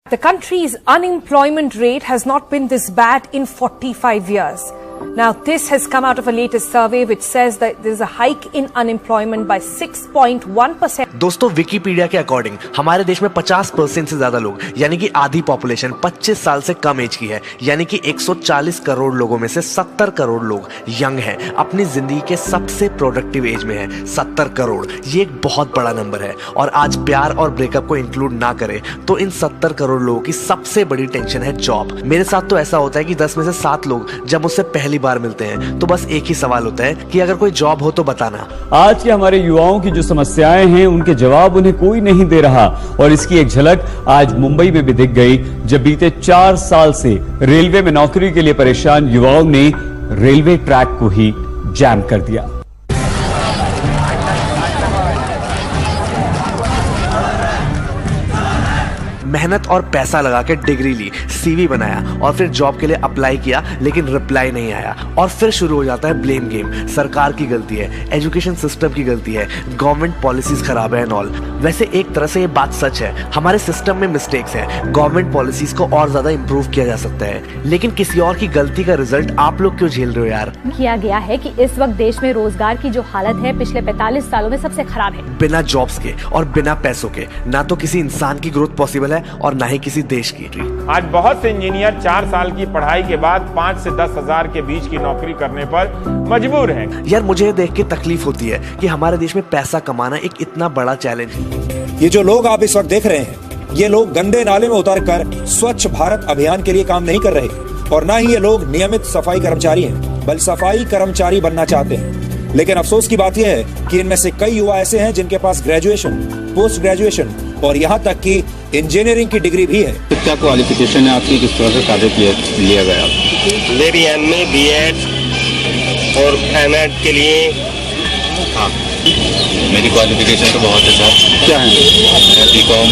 The country's unemployment rate has not been this bad in 45 years. Now, this has come out of a latest survey which says that there's a hike in unemployment by 6.1%. दोस्तों, Wikipedia के according हमारे देश में 50% से ज्यादा लोग यानी कि आधी पॉपुलेशन 25 साल से कम एज की है, यानी कि 140 करोड़ लोगों में से 70 करोड़ लोग यंग हैं, अपनी जिंदगी के सबसे प्रोडक्टिव एज में है। 70 करोड़, ये एक बहुत बड़ा नंबर है। और आज प्यार और ब्रेकअप को इंक्लूड ना करें तो इन 70 करोड़ लोगों की सबसे बड़ी टेंशन है जॉब। मेरे साथ तो ऐसा होता है कि 10 में से 7 लोग जब मुझसे पहली बार मिलते हैं तो बस एक ही सवाल होता है कि अगर कोई जॉब हो तो बताना। आज के हमारे युवाओं की जो समस्याएं हैं उनके जवाब उन्हें कोई नहीं दे रहा, और इसकी एक झलक आज मुंबई में भी दिख गई, जब बीते 4 साल से रेलवे में नौकरी के लिए परेशान युवाओं ने रेलवे ट्रैक को ही जैम कर दिया। मेहनत और पैसा लगा के डिग्री ली, सीवी बनाया और फिर जॉब के लिए अप्लाई किया, लेकिन रिप्लाई नहीं आया। और फिर शुरू हो जाता है ब्लेम गेम। सरकार की गलती है, एजुकेशन सिस्टम की गलती है, गवर्नमेंट पॉलिसीज खराब है एंड ऑल। वैसे एक तरह से ये बात सच है, हमारे सिस्टम में मिस्टेक्स हैं, गवर्नमेंट पॉलिसीज को और ज्यादा इंप्रूव किया जा सकता है, लेकिन किसी और की गलती का रिजल्ट आप लोग क्यों झेल रहे हो यार? किया गया है कि इस वक्त देश में रोजगार की जो हालत है पिछले 45 सालों में सबसे खराब है। बिना जॉब्स के और बिना पैसों के ना तो किसी इंसान की ग्रोथ पॉसिबल है और ना ही किसी देश की। आज बहुत से इंजीनियर 4 साल की पढ़ाई के बाद 5 से 10 हजार के बीच की नौकरी करने पर मजबूर हैं। यार, मुझे देख के तकलीफ होती है कि हमारे देश में पैसा कमाना एक इतना बड़ा चैलेंज है। ये जो लोग आप इस वक्त देख रहे हैं, ये लोग गंदे नाले में उतर कर स्वच्छ भारत अभियान के लिए काम नहीं कर रहे, और ना ही ये लोग नियमित सफाई कर्मचारी हैं, बल्कि सफाई कर्मचारी बनना चाहते हैं। लेकिन अफसोस की बात यह है कि इनमें से कई युवा ऐसे हैं जिनके पास ग्रेजुएशन, पोस्ट ग्रेजुएशन और यहाँ तक कि इंजीनियरिंग की डिग्री भी है। क्या क्वालिफिकेशन है आपकी, किस तरह से कार्य लिया गया? मेरी MA, BEd और MAd के लिए। हाँ, मेरी क्वालिफिकेशन तो बहुत है सर। क्या है? बीकॉम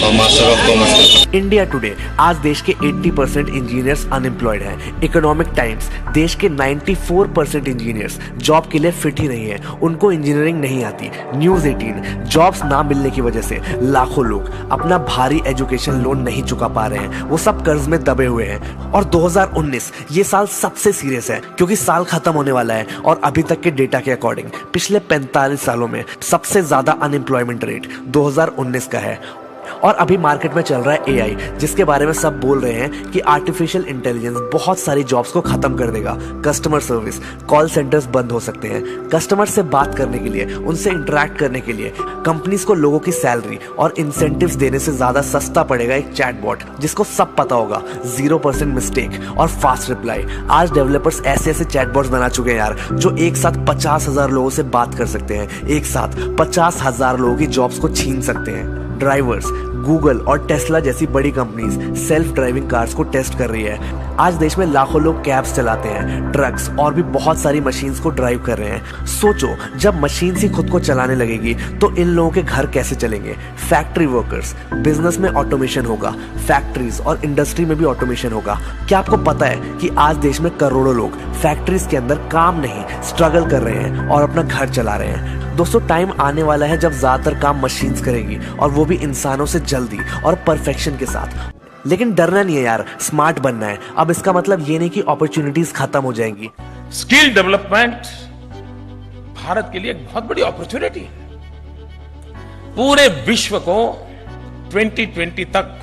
और master of commerce. India today, आज देश के 80% इंजीनियर्स अनएम्प्लॉयड हैं। इकोनॉमिक टाइम्स, देश के 94% इंजीनियर्स जॉब के लिए फिट ही नहीं है, उनको इंजीनियरिंग नहीं आती। न्यूज 18, जॉब्स ना मिलने की वजह से लाखों लोग अपना भारी एजुकेशन लोन नहीं चुका पा रहे हैं, वो सब कर्ज में दबे हुए हैं। और 2019 ये साल सबसे सीरियस है, क्योंकि साल खत्म होने वाला है और अभी तक के डेटा के अकॉर्डिंग पिछले 45 सालों में सबसे ज्यादा अनएम्प्लॉयमेंट रेट 2019 का है। और अभी मार्केट में चल रहा है AI, जिसके बारे में सब बोल रहे हैं कि आर्टिफिशियल इंटेलिजेंस बहुत सारी जॉब्स को खत्म कर देगा। कस्टमर सर्विस, कॉल सेंटर्स बंद हो सकते हैं। कस्टमर से बात करने के लिए, उनसे इंटरेक्ट करने के लिए कंपनीज को लोगों की सैलरी और इंसेंटिव्स देने से ज्यादा सस्ता पड़ेगा एक चैटबॉट, जिसको सब पता होगा, 0% मिस्टेक और फास्ट रिप्लाई। आज डेवलपर्स ऐसे ऐसे चैटबॉट्स बना चुके हैं यार, जो एक साथ 50,000 लोगों से बात कर सकते हैं, एक साथ 50,000 लोगों की जॉब्स को छीन सकते हैं। ड्राइवर्स, गूगल और टेस्ला जैसी बड़ी कंपनीज सेल्फ ड्राइविंग कार्स को टेस्ट कर रही है। आज देश में लाखों लोग कैब्स चलाते हैं, ट्रक्स और भी बहुत सारी मशीन्स को ड्राइव कर रहे हैं। सोचो, जब मशीन ही खुद को चलाने लगेगी तो इन लोगों के घर कैसे चलेंगे? फैक्ट्री वर्कर्स, बिजनेस में ऑटोमेशन होगा, फैक्ट्रीज और इंडस्ट्री में भी ऑटोमेशन होगा। क्या आपको पता है कि आज देश में करोड़ों लोग फैक्ट्रीज के अंदर काम नहीं, स्ट्रगल कर रहे हैं और अपना घर चला रहे हैं? दोस्तों, टाइम आने वाला है जब ज्यादातर काम मशीन्स करेगी, और वो भी इंसानों से जल्दी और परफेक्शन के साथ। लेकिन डरना नहीं है यार, स्मार्ट बनना है। अब इसका मतलब ये नहीं कि अपॉर्चुनिटीज खत्म हो जाएंगी। स्किल डेवलपमेंट भारत के लिए एक बहुत बड़ी अपॉर्चुनिटी है। पूरे विश्व को 2020 तक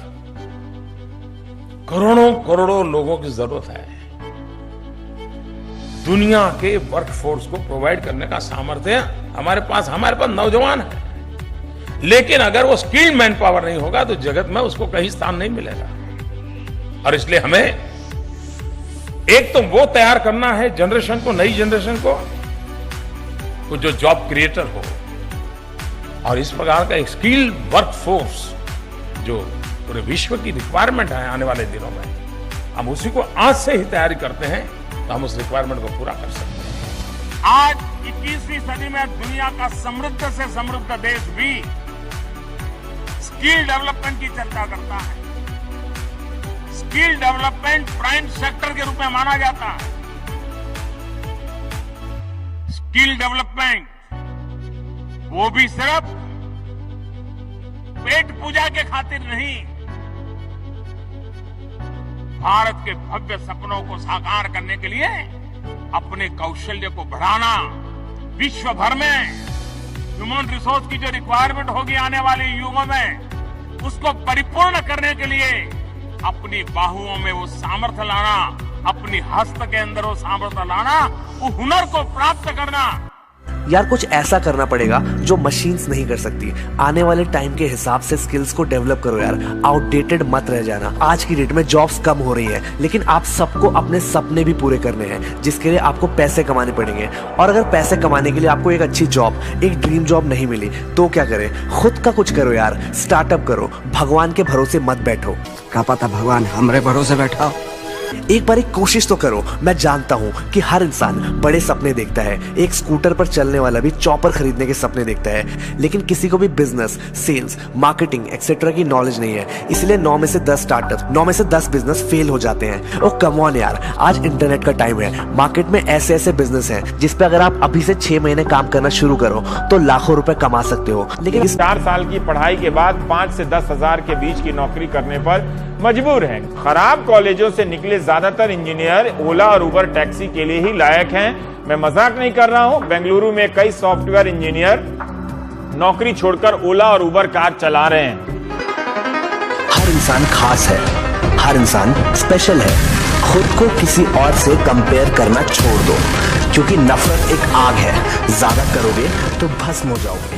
करोड़ों करोड़ों लोगों की जरूरत है। दुनिया के वर्कफोर्स को प्रोवाइड करने का सामर्थ्य हमारे पास नौजवान है, लेकिन अगर वो स्किल्ड मैन पावर नहीं होगा तो जगत में उसको कहीं स्थान नहीं मिलेगा। और इसलिए हमें एक तो वो तैयार करना है जनरेशन को, नई जनरेशन को जो जॉब क्रिएटर हो, और इस प्रकार का एक स्किल्ड वर्कफोर्स जो पूरे विश्व की रिक्वायरमेंट है आने वाले दिनों में, हम उसी को आज से ही तैयारी करते हैं तो हम उस रिक्वायरमेंट को पूरा कर सकते हैं। आज 21वीं सदी में दुनिया का समृद्ध से समृद्ध देश भी स्किल डेवलपमेंट की चर्चा करता है। स्किल डेवलपमेंट प्राइम सेक्टर के रूप में माना जाता है। स्किल डेवलपमेंट वो भी सिर्फ पेट पूजा के खातिर नहीं, भारत के भव्य सपनों को साकार करने के लिए अपने कौशल्य को बढ़ाना, विश्व भर में ह्यूमन रिसोर्स की जो रिक्वायरमेंट होगी आने वाले युगों में, उसको परिपूर्ण करने के लिए अपनी बाहुओं में वो सामर्थ्य लाना, अपनी हस्त के अंदर वो सामर्थ्य लाना, वो हुनर को प्राप्त करना। यार कुछ ऐसा करना पड़ेगा जो मशीन्स नहीं कर सकती। आने वाले टाइम के हिसाब से स्किल्स को डेवलप करो यार, आउटडेटेड मत रह जाना। आज की डेट में जॉब्स कम हो रही हैं, लेकिन आप सबको अपने सपने भी पूरे करने हैं, जिसके लिए आपको पैसे कमाने पड़ेंगे। और अगर पैसे कमाने के लिए आपको एक अच्छी जॉब, एक ड्रीम जॉब नहीं मिली तो क्या करें? खुद का कुछ करो यार, स्टार्टअप करो, भगवान के भरोसे मत बैठो। क्या पता भगवान हमरे भरोसे बैठा हो। एक बार एक कोशिश तो करो। मैं जानता हूँ कि हर इंसान बड़े सपने देखता है, एक स्कूटर पर चलने वाला भी चॉपर खरीदने के सपने देखता है, लेकिन किसी को भी बिजनेस, सेल्स, मार्केटिंग एक्सेट्रा की नॉलेज नहीं है। इसलिए 9 में से 10 स्टार्टअप, 9 में से 10 बिजनेस फेल हो जाते हैं। ओ कम ऑन यार, आज इंटरनेट का टाइम है। मार्केट में ऐसे ऐसे बिजनेस हैं जिस पे अगर आप अभी से 6 महीने काम करना शुरू करो तो लाखों रुपए कमा सकते हो। लेकिन इस 4 साल की पढ़ाई के बाद 5 से 10 हजार के बीच की नौकरी करने पर मजबूर हैं। खराब कॉलेजों से निकले ज्यादातर इंजीनियर ओला और उबर टैक्सी के लिए ही लायक हैं। मैं मजाक नहीं कर रहा हूं। बेंगलुरु में कई सॉफ्टवेयर इंजीनियर नौकरी छोड़कर ओला और उबर कार चला रहे हैं। हर इंसान खास है, हर इंसान स्पेशल है। खुद को किसी और से कंपेयर करना छोड़ दो, क्योंकि नफरत एक आग है, ज्यादा करोगे तो भस्म हो जाओगे।